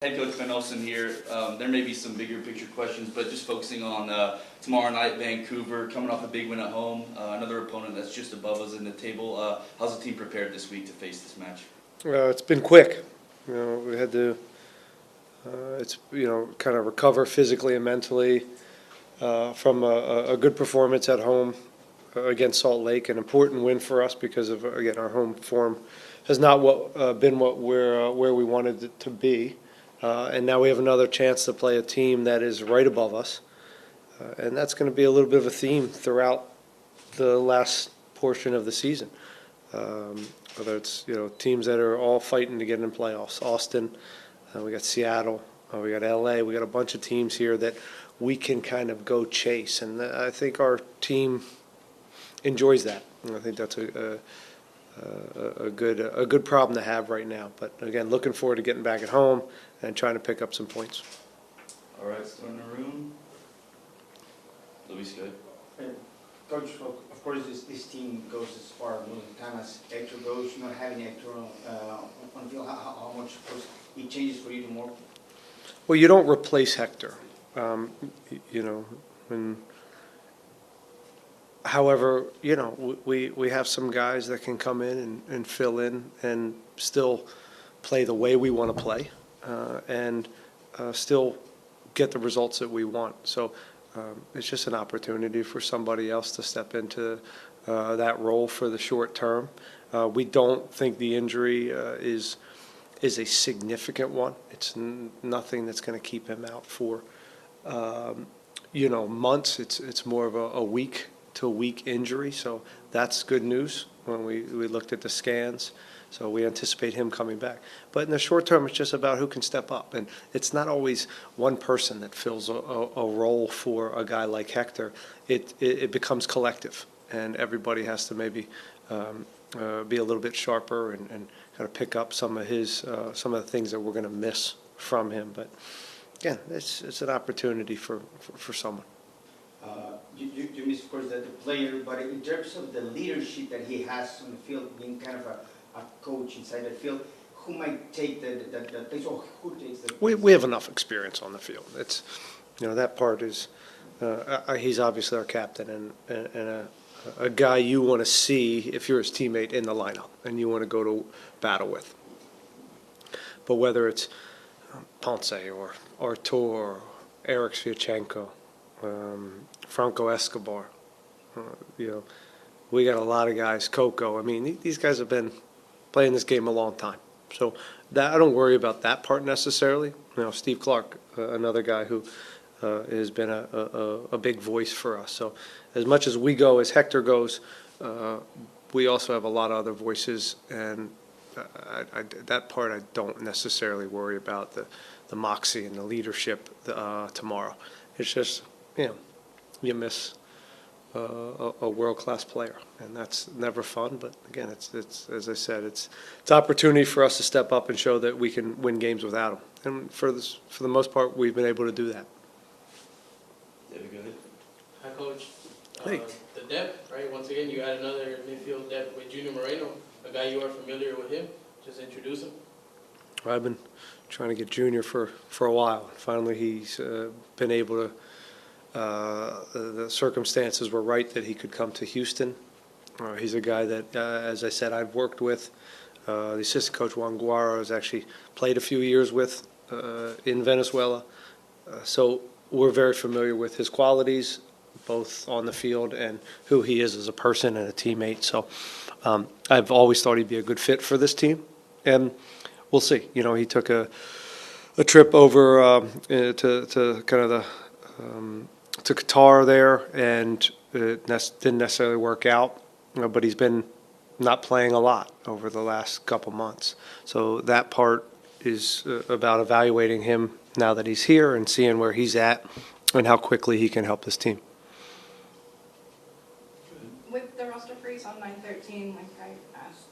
Head coach Ben Olsen here. There may be some bigger picture questions, but just focusing on tomorrow night, Vancouver, coming off a big win at home, another opponent that's just above us in the table. How's the team prepared this week to face this match? It's been quick. We had to, kind of recover physically and mentally from a good performance at home against Salt Lake. An important win for us because of, again, our home form has not been what where we wanted it to be. And now we have another chance to play a team that is right above us. And that's going to be a little bit of a theme throughout the last portion of the season. Whether it's teams that are all fighting to get in playoffs. Austin, we got Seattle, we got LA, we got a bunch of teams here that we can kind of go chase. And I think our team enjoys that. And I think that's a good problem to have right now. But again, looking forward to getting back at home and trying to pick up some points. All right, starting the room. Luis, good. Coach, of course, this team goes as far most of the time as Hector goes. Not having Hector on the field, how much of course it changes for you to more? Well, you don't replace Hector. However, we have some guys that can come in and fill in and still play the way we want to play and still get the results that we want. So it's just an opportunity for somebody else to step into that role for the short term. We don't think the injury is a significant one. It's nothing that's going to keep him out for months. It's more of a week to week injury, so that's good news when we looked at the scans. So we anticipate him coming back. But in the short term, it's just about who can step up. And it's not always one person that fills a role for a guy like Hector. It becomes collective, and everybody has to maybe be a little bit sharper and kind of pick up some of the things that we're going to miss from him. But again, it's an opportunity for someone. You miss, of course, the player, but in terms of the leadership that he has on the field, being kind of a coach inside the field, who might take the place, or who takes the place? We have enough experience on the field. It's that part is he's obviously our captain and a guy you want to see if you're his teammate in the lineup and you want to go to battle with. But whether it's Ponce or Artur, or Eric Sviatchenko, Franco Escobar, we got a lot of guys. Coco. I mean, these guys have been playing this game a long time, so that I don't worry about that part necessarily. Steve Clark, another guy who has been a big voice for us. So as much as we go, as Hector goes, we also have a lot of other voices, and that part I don't necessarily worry about, the moxie and the leadership tomorrow. It's just you miss a world-class player, and that's never fun. But again, it's as I said, it's opportunity for us to step up and show that we can win games without him. And for the most part, we've been able to do that. David, go ahead. Hi, Coach. Hey. The depth, right? Once again, you add another midfield depth with Junior Moreno, a guy you are familiar with him. Just introduce him. I've been trying to get Junior for a while. Finally, he's been able to. The circumstances were right that he could come to Houston. He's a guy that, as I said, I've worked with. The assistant coach, Juan Guara, has actually played a few years with in Venezuela. So we're very familiar with his qualities, both on the field and who he is as a person and a teammate. So I've always thought he'd be a good fit for this team. And we'll see. He took a trip over to kind of to Qatar there, and it didn't necessarily work out. But he's been not playing a lot over the last couple months. So that part is about evaluating him now that he's here and seeing where he's at and how quickly he can help this team. With the roster freeze on 9/13, like I asked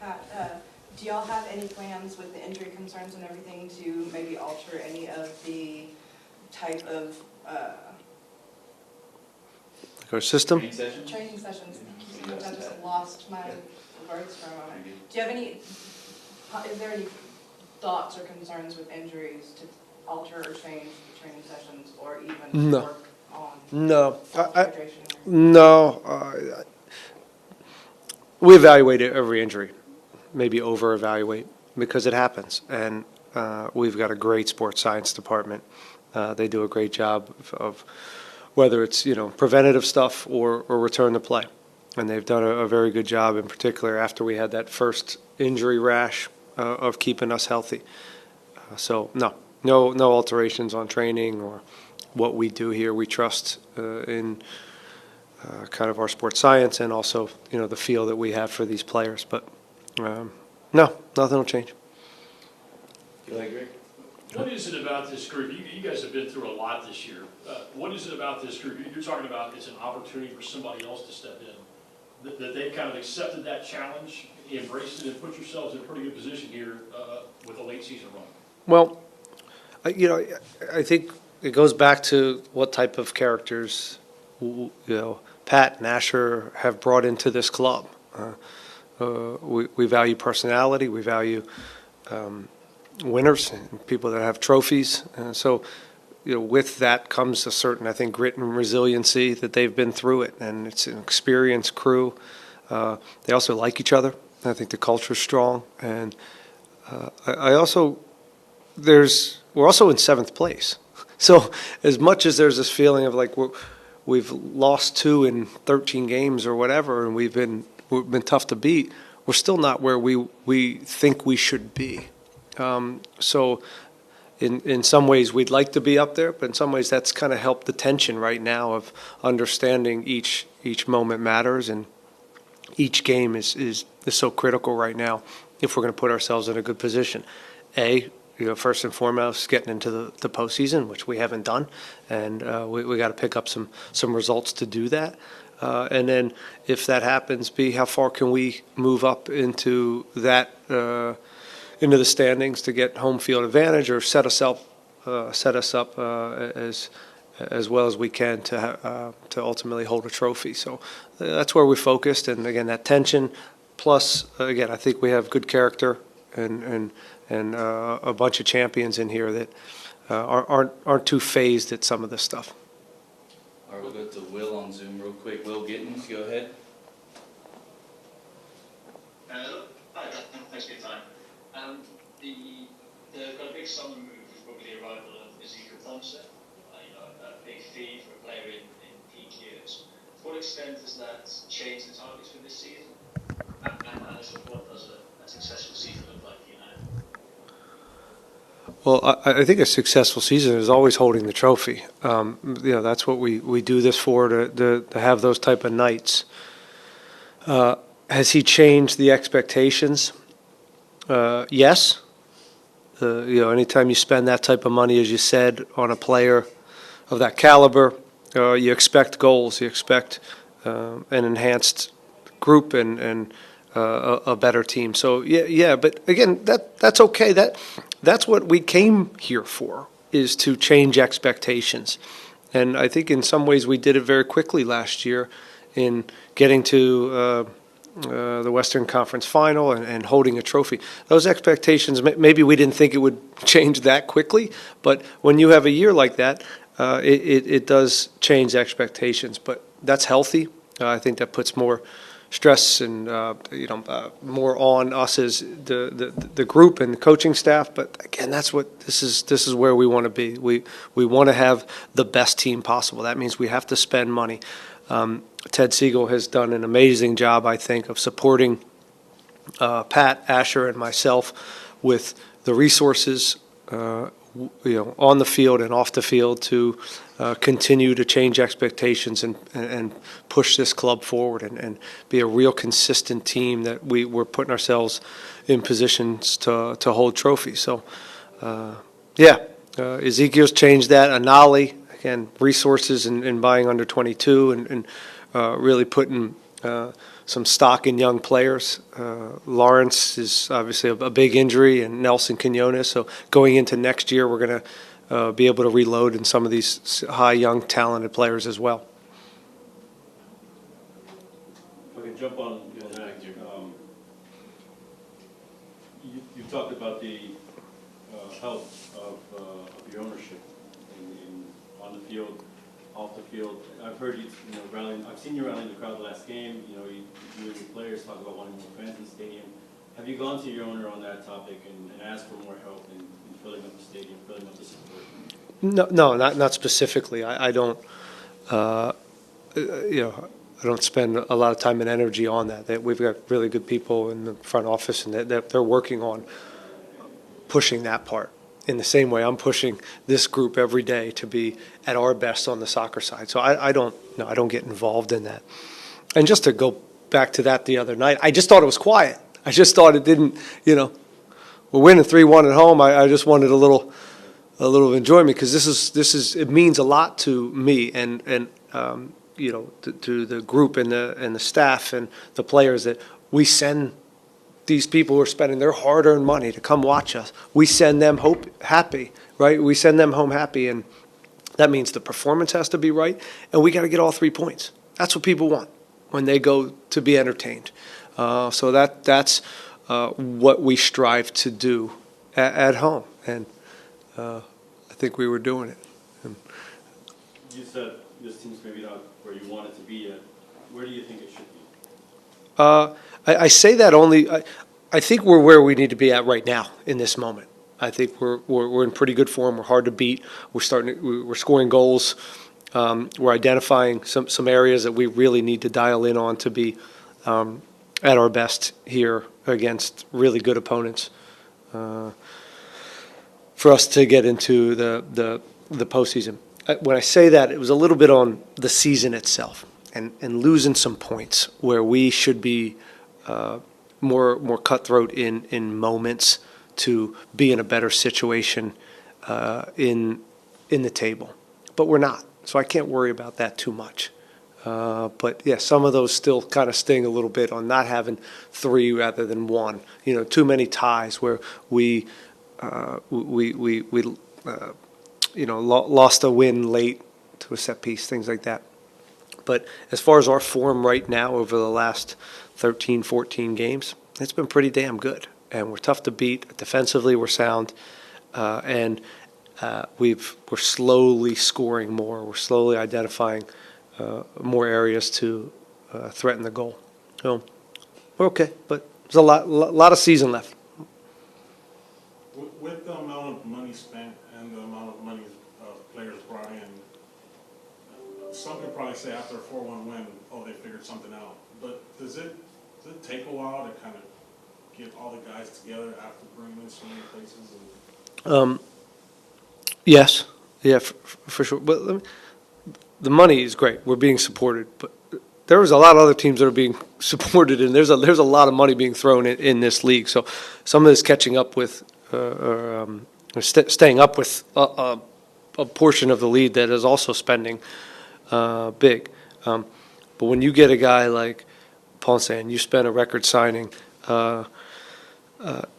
Pat, do y'all have any plans with the injury concerns and everything to maybe alter any of the type of Our system? Training session? training sessions? I just lost my words for a moment. Do you have any? Is there any thoughts or concerns with injuries to alter or change the training sessions or even No. work on No, hydration? no. We evaluate every injury, maybe over-evaluate, because it happens. And we've got a great sports science department. They do a great job of whether it's, preventative stuff or return to play. And they've done a very good job, in particular after we had that first injury rash of keeping us healthy. So no alterations on training or what we do here. We trust in kind of our sports science and also, the feel that we have for these players. But no, nothing will change. Go ahead, Greg. What is it about this group? You guys have been through a lot this year. What is it about this group? You're talking about it's an opportunity for somebody else to step in. That they've kind of accepted that challenge, embraced it, and put yourselves in a pretty good position here with a late season run. Well, I think it goes back to what type of characters, Pat and Asher have brought into this club. We value personality. We value winners and people that have trophies. So, with that comes a certain, I think, grit and resiliency that they've been through it. And it's an experienced crew. They also like each other. I think the culture's strong. And we're also in seventh place. So as much as there's this feeling of like we've lost 2 in 13 games or whatever, and we've been tough to beat, we're still not where we think we should be. So in some ways we'd like to be up there, but in some ways that's kind of helped the tension right now of understanding each moment matters, and each game is so critical right now if we're going to put ourselves in a good position. First and foremost, getting into the postseason, which we haven't done, and we got to pick up some results to do that. And then if that happens, B, how far can we move up into that into the standings to get home field advantage, or set us up as well as we can to ultimately hold a trophy. So that's where we're focused, and again, that tension. Plus, again, I think we have good character and a bunch of champions in here that aren't too phased at some of this stuff. All right, we'll go to Will on Zoom real quick. Will Gittins, go ahead. Hello. Hi, thanks for your time. They've got a big summer move with probably the arrival of Ezekiel Thompson, a big fee for a player in peak years. To what extent does that change the targets for this season? And sort of what does a successful season look like, Well, I think a successful season is always holding the trophy. That's what we do this for, to have those type of nights. Has he changed the expectations? Yes. Anytime you spend that type of money, as you said, on a player of that caliber, you expect goals. You expect an enhanced group and a better team. So yeah. But again, that's okay. That's what we came here for, is to change expectations. And I think in some ways we did it very quickly last year in getting to the Western Conference Final and holding a trophy. Those expectations, maybe we didn't think it would change that quickly, but when you have a year like that, it does change expectations. But that's healthy. I think that puts more stress and more on us as the group and the coaching staff. But again, that's what this is where we want to be. We want to have the best team possible. That means we have to spend money. Ted Siegel has done an amazing job, I think, of supporting Pat, Asher, and myself with the resources on the field and off the field to continue to change expectations and push this club forward and be a real consistent team that we're putting ourselves in positions to hold trophies. So, Ezekiel's changed that. Anali, again, resources in buying under 22 and really putting some stock in young players. Lawrence is obviously a big injury, and Nelson Quinones. So going into next year, we're going to be able to reload in some of these high, young, talented players as well. If I can jump on that, you talked about the health of your ownership on the field, off the field. I've heard you, rallying. I've seen you rallying the crowd the last game. You and your players talk about wanting more fans in the stadium. Have you gone to your owner on that topic and asked for more help in filling up the stadium, filling up the support? No, not specifically. I don't, I don't spend a lot of time and energy on that. We've got really good people in the front office, and that they're working on pushing that part. In the same way, I'm pushing this group every day to be at our best on the soccer side. So I don't get involved in that. And just to go back to that the other night, I just thought it was quiet. I just thought it didn't, we're winning 3-1 at home. I just wanted a little enjoyment, because this is it means a lot to me and to the group and the staff and the players, that we send these people who are spending their hard-earned money to come watch us. We send them happy, right? We send them home happy, and that means the performance has to be right, and we got to get all 3 points. That's what people want when they go to be entertained. So that's what we strive to do at home, and I think we were doing it. You said this team's maybe not where you want it to be yet. Where do you think it should be? I say that only. I think we're where we need to be at right now in this moment. I think we're in pretty good form. We're hard to beat. We're scoring goals. We're identifying some areas that we really need to dial in on to be at our best here against really good opponents. For us to get into the postseason. When I say that, it was a little bit on the season itself and losing some points where we should be more cutthroat in moments to be in a better situation in the table. But we're not, so I can't worry about that too much. But yeah, some of those still kind of sting a little bit on not having 3 rather than 1. Too many ties where we lost a win late to a set piece, things like that. But as far as our form right now over the last 13, 14 games, it's been pretty damn good. And we're tough to beat. Defensively, we're sound. And we're slowly scoring more. We're slowly identifying more areas to threaten the goal. So we're okay, but there's a lot of season left. With the amount of money spent and the amount of money players brought in, some could probably say after a 4-1 win, they figured something out. But does it take a while to kind of get all the guys together after bringing in so many places? Yes, yeah, for sure. But the money is great. We're being supported, but there's a lot of other teams that are being supported, and there's a lot of money being thrown in this league. So some of this catching up with, staying up with a portion of the league that is also spending big. But when you get a guy like Ponce and you spend a record signing,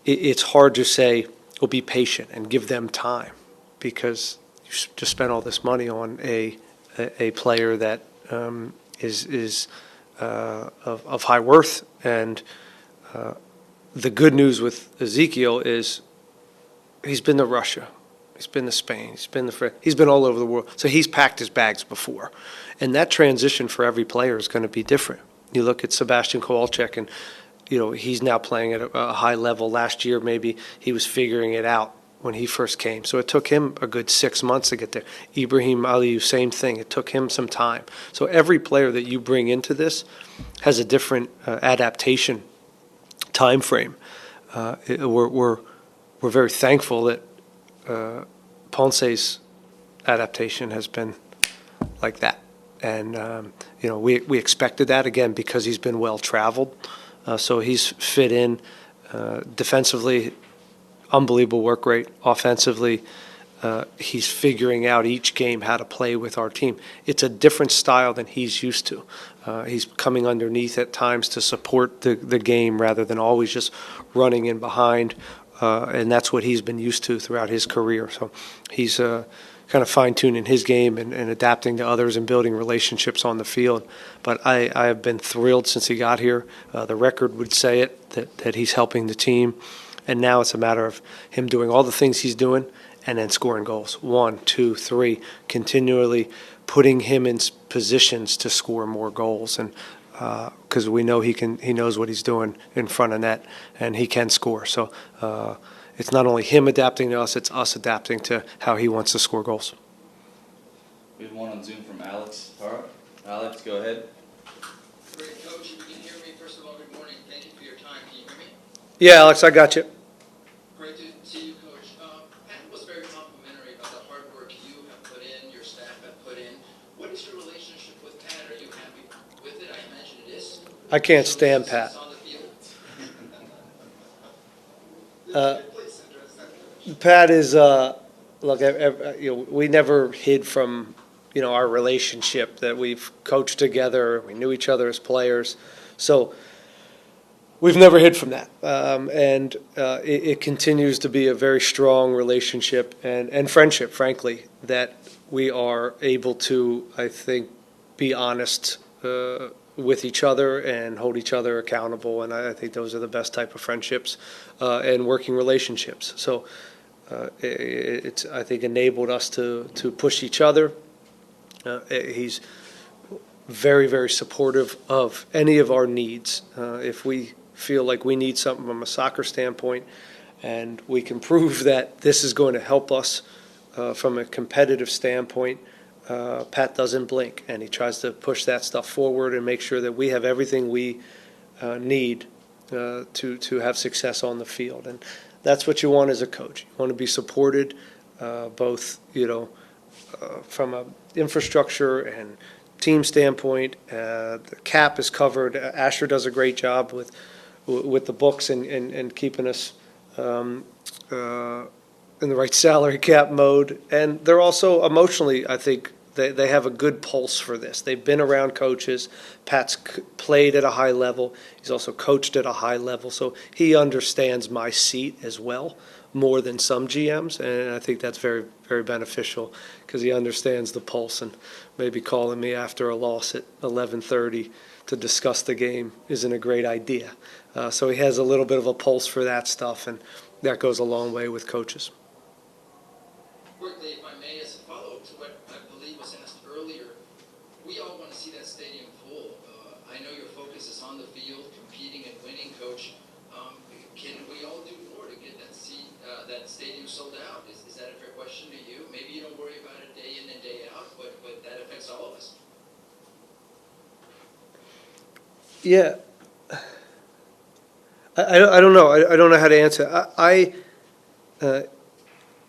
it's hard to say, well, be patient and give them time, because you just spent all this money on a player that is of high worth. And the good news with Ezekiel is he's been to Russia, he's been to Spain, he's been all over the world. So he's packed his bags before, and that transition for every player is going to be different. You look at Sebastian Kowalczyk, and he's now playing at a high level. Last year, maybe he was figuring it out when he first came. So it took him a good 6 months to get there. Ibrahim Aliyu, same thing. It took him some time. So every player that you bring into this has a different adaptation time frame. We're very thankful that Ponce's adaptation has been like that. And, we expected that, again, because he's been well-traveled. So he's fit in defensively, unbelievable work rate. Offensively, he's figuring out each game how to play with our team. It's a different style than he's used to. He's coming underneath at times to support the game rather than always just running in behind. And that's what he's been used to throughout his career. So he's kind of fine-tuning his game and adapting to others and building relationships on the field. But I have been thrilled since he got here. The record would say it, that he's helping the team. And now it's a matter of him doing all the things he's doing and then scoring goals. 1, 2, 3, continually putting him in positions to score more goals. And because we know he knows what he's doing in front of net, and he can score. So it's not only him adapting to us, it's us adapting to how he wants to score goals. We have one on Zoom from Alex Tara. Alex, go ahead. Great, Coach. If you can hear me, first of all, good morning. Thank you for your time. Can you hear me? Yeah, Alex, I got you. Great to see you, Coach. Pat was very complimentary about the hard work you have put in, your staff have put in. What is your relationship with Pat? Are you happy with it? I imagine it is. I can't stand Pat. On the field. Please address that. Pat is, look, we never hid from, our relationship that we've coached together. We knew each other as players. So we've never hid from that. And it continues to be a very strong relationship and friendship, frankly, that we are able to, I think, be honest with each other and hold each other accountable. And I think those are the best type of friendships and working relationships. So it's, I think, enabled us to push each other. He's very, very supportive of any of our needs. If we feel like we need something from a soccer standpoint and we can prove that this is going to help us from a competitive standpoint, Pat doesn't blink, and he tries to push that stuff forward and make sure that we have everything we need to have success on the field. And that's what you want as a coach. You want to be supported both, from a infrastructure and team standpoint. The cap is covered. Asher does a great job with the books and keeping us in the right salary cap mode. And they're also emotionally, I think, they have a good pulse for this. They've been around coaches. Pat's played at a high level. He's also coached at a high level. So he understands my seat as well, more than some GMs. And I think that's very, very beneficial because he understands the pulse, and maybe calling me after a loss at 11:30 to discuss the game isn't a great idea. So he has a little bit of a pulse for that stuff, and that goes a long way with coaches. Quickly, if I may, as a follow-up to what I believe was asked earlier, we all want to see that stadium full. I know your focus is on the field, competing and winning, Coach. Can we all do more to get that stadium sold out? Is that a fair question to you? Maybe you don't worry about it day in and day out, but that affects all of us. Yeah. I don't know. I don't know how to answer.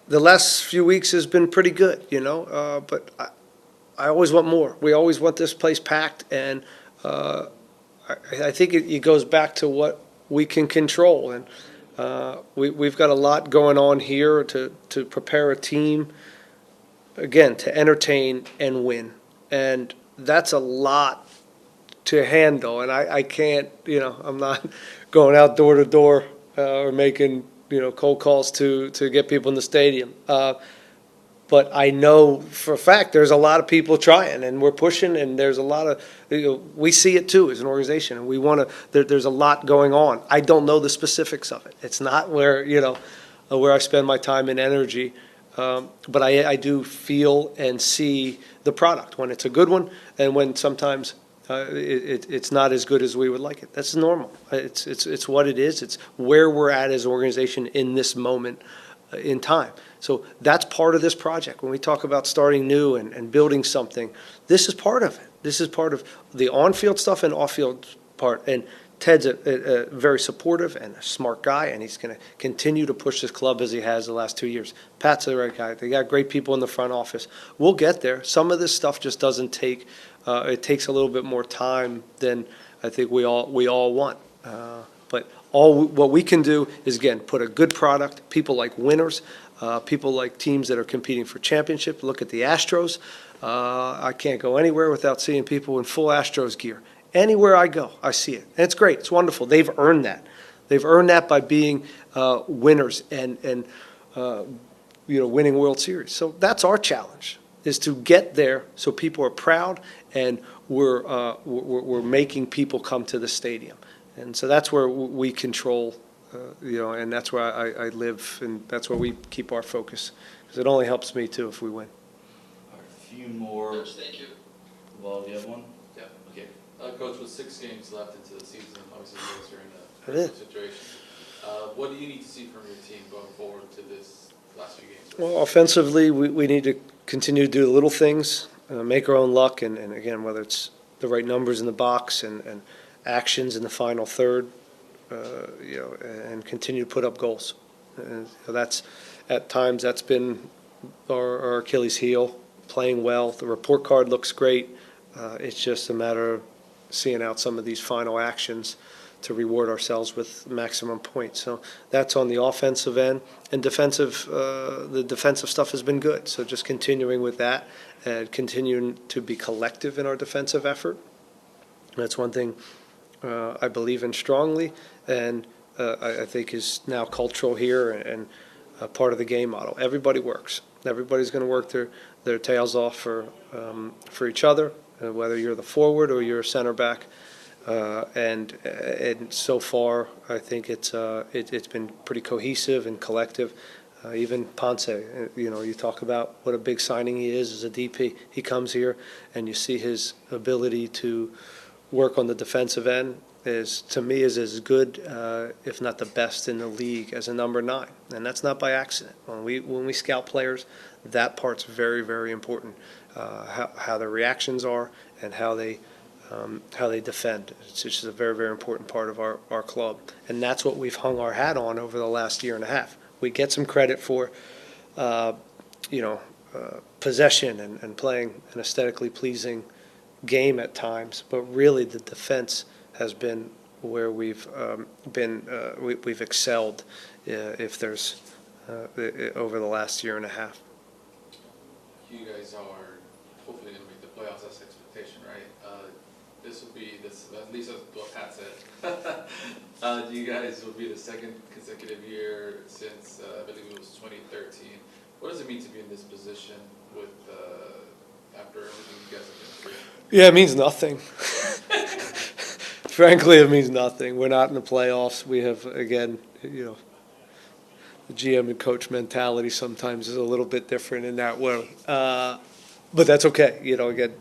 The last few weeks has been pretty good, but I always want more. We always want this place packed, and I think it goes back to what we can control. And we've got a lot going on here to prepare a team, again, to entertain and win. And that's a lot to handle. And I can't, I'm not going out door to door or making cold calls to get people in the stadium. But I know for a fact there's a lot of people trying, and we're pushing, and there's a lot of, we see it too as an organization, and we want to, there's a lot going on. I don't know the specifics of it. It's not where, where I spend my time and energy, but I do feel and see the product when it's a good one, and when sometimes it's not as good as we would like it. That's normal. It's what it is. It's where we're at as an organization in this moment in time. So that's part of this project. When we talk about starting new and building something, this is part of it. This is part of the on-field stuff and off-field part. And Ted's a very supportive and a smart guy, and he's going to continue to push this club as he has the last 2 years. Pat's the right guy. They got great people in the front office. We'll get there. Some of this stuff just doesn't take it takes a little bit more time than I think we all want. But what we can do is, again, put a good product. People like winners. People like teams that are competing for championship. Look at the Astros. I can't go anywhere without seeing people in full Astros gear. Anywhere I go, I see it. And it's great. It's wonderful. They've earned that. They've earned that by being winners and winning World Series. So that's our challenge, is to get there so people are proud and we're making people come to the stadium. And so that's where we control and that's where I live, and that's where we keep our focus, because it only helps me too if we win. All right, a few more. Coach, thank you. Well, do you have one? Yeah. Okay. Coach, with 6 games left into the season, obviously you guys are in a It is. critical situation. What do you need to see from your team going forward to this last few games? Well, offensively, we need to continue to do the little things, make our own luck, and again, whether it's the right numbers in the box and actions in the final third, and continue to put up goals. That's, at times, that's been our Achilles heel, playing well. The report card looks great. It's just a matter of seeing out some of these final actions to reward ourselves with maximum points. So that's on the offensive end. And defensive, the defensive stuff has been good. So just continuing with that and continuing to be collective in our defensive effort. That's one thing I believe in strongly, and I think is now cultural here and part of the game model. Everybody works. Everybody's going to work their tails off for each other, whether you're the forward or you're a center back. And so far, I think it's been pretty cohesive and collective. Even Ponce, you talk about what a big signing he is as a DP. He comes here, and you see his ability to work on the defensive end to me is as good, if not the best in the league as a number 9, and that's not by accident. When we scout players, that part's very, very important. How their reactions are and how they defend. It's just a very, very important part of our club. And that's what we've hung our hat on over the last year and a half. We get some credit for, possession and playing an aesthetically pleasing game at times, but really the defense has been where we've excelled if there's over the last year and a half. You guys are hopefully going to make the playoffs. That's expectation, right? This will be at least that's what Pat said. You guys will be the second consecutive year since I believe it was 2013. What does it mean to be in this position with after everything you guys have been through? Yeah, it means nothing. Frankly, it means nothing. We're not in the playoffs. We have, again, the GM and coach mentality sometimes is a little bit different in that way. But that's okay. Again,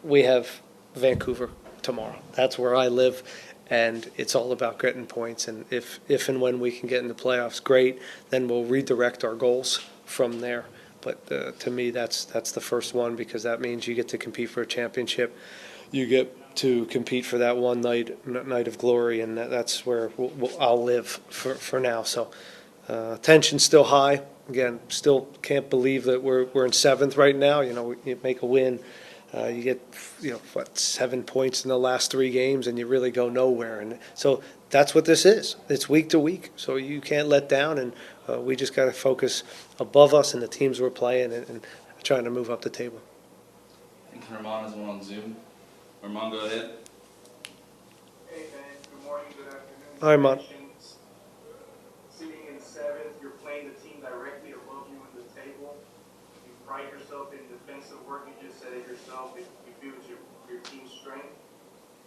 we have Vancouver tomorrow. That's where I live, and it's all about getting points. And if and when we can get in the playoffs, great. Then we'll redirect our goals from there. But to me, that's the first one, because that means you get to compete for a championship. You get to compete for that one night of glory, and that's where I'll live for now. So tension's still high. Again, still can't believe that we're in 7th right now. You make a win. You get 7 points in the last 3 games, and you really go nowhere. And so that's what this is. It's week to week, so you can't let down, and we just got to focus above us and the teams we're playing and trying to move up the table. I think Herman has one on Zoom. Herman, go ahead. Hey, man. Good morning, good afternoon. Hi, Herman. Sitting in 7th, you're playing the team directly above you in the table. You pride yourself in defensive work. You just said it yourself. You feel it's your team's strength.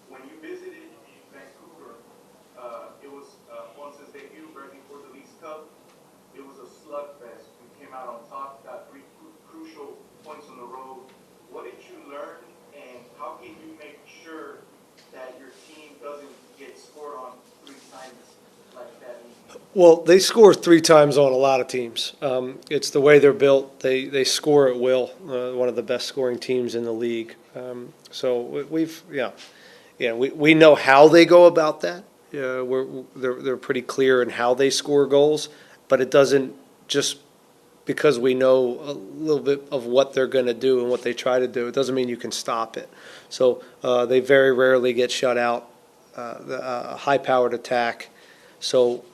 When you visited Vancouver, it was Olsen's debut right before the Leagues Cup. It was a slugfest. You came out on top, got 3 crucial points on the road. What did you learn, and how can you make sure that your team doesn't get scored on 3 times like that? Well, they score 3 times on a lot of teams. It's the way they're built. They score at will. One of the best scoring teams in the league. So we know how they go about that. They're pretty clear in how they score goals, but it doesn't just because we know a little bit of what they're going to do and what they try to do. It doesn't mean you can stop it. So they very rarely get shut out. High-powered attack. So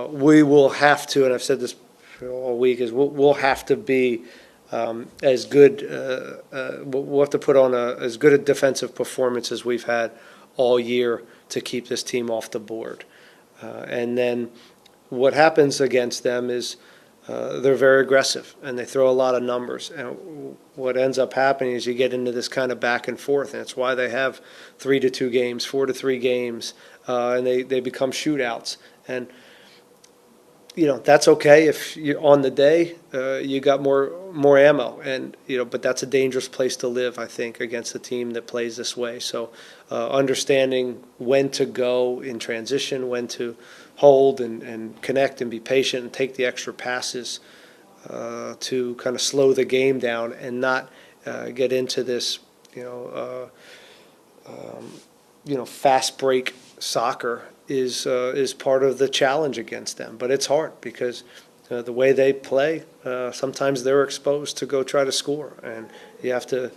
we will have to, and I've said this all week, is we'll have to be as good. We'll have to put on as good a defensive performance as we've had all year to keep this team off the board. And then what happens against them is they're very aggressive and they throw a lot of numbers. And what ends up happening is you get into this kind of back and forth, and it's why they have 3-2 games, 4-3 games, and they become shootouts. And that's okay if you on the day you got more ammo, and but that's a dangerous place to live, I think, against a team that plays this way. So understanding when to go in transition, when to hold and connect and be patient and take the extra passes to kind of slow the game down and not get into this fast break soccer is part of the challenge against them. But it's hard because the way they play, sometimes they're exposed to go try to score, and you have to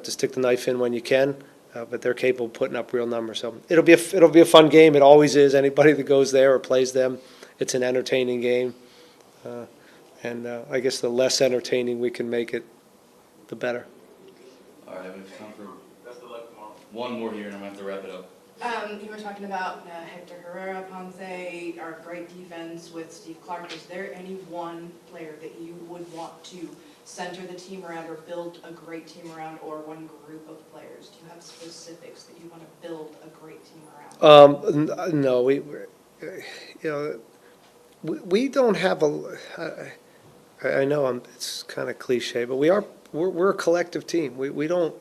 stick the knife in when you can. But they're capable of putting up real numbers. So it'll be a fun game. It always is. Anybody that goes there or plays them, it's an entertaining game. And I guess the less entertaining we can make it, the better. All right, we have time for one more here, and I'm gonna have to wrap it up. You were talking about Hector Herrera, Ponce, our great defense with Steve Clark. Is there any one player that you would want to center the team around or build a great team around, or one group of players? Do you have specifics that you want to build a great team around? No, we don't have I know it's kind of cliche, but we're a collective team. We don't.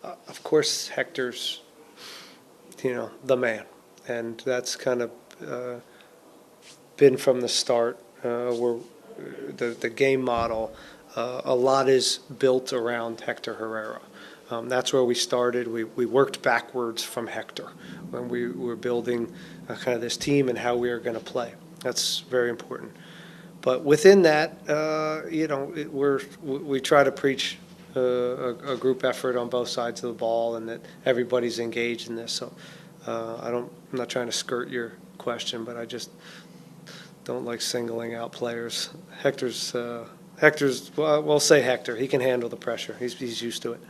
Of course, Hector's the man, and that's kind of been from the start. Where the game model, a lot is built around Hector Herrera. That's where we started. We worked backwards from Hector when we were building kind of this team and how we were going to play. That's very important. But within that, we try to preach a group effort on both sides of the ball, and that everybody's engaged in this. So I'm not trying to skirt your question, but I just don't like singling out players. Hector's. We'll say Hector. He can handle the pressure. He's used to it.